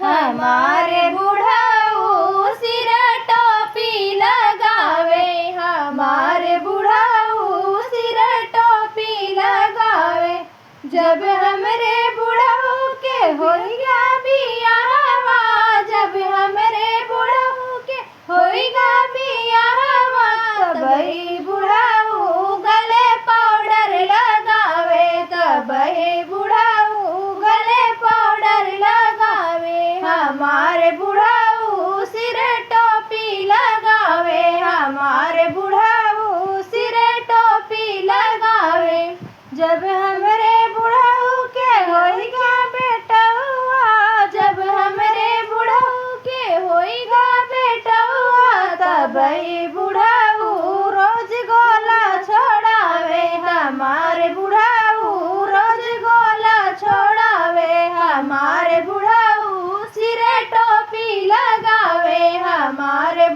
हमारे बुढ़ऊ सिर टोपी लगावे, हमारे बुढ़ऊ सिर टोपी लगावे। जब हमरे बुढ़ऊ के होइगा बियाहवा, जब हमरे बुढ़ऊ के होइगा बियाहवा, तबही बुढ़ऊ गले पाउडर लगावे, तबही बुढ़ऊ गले पाउडर लगावे। हमारे बुढ़ऊ सिर टोपी लगावे, हमारे बुढ़ऊ सिर टोपी लगावे। जब हमरे बुढ़ऊ के होइगा बेटौआ, जब हमरे बुढ़ऊ के होइगा बेटौआ, तबही बुढ़ऊ रोज गोला छोड़ावे, हमारे बुढ़ऊ रोज गोला छोड़ावे। हमारे बुढ़ऊ सिर टोपी लगावे, हमारे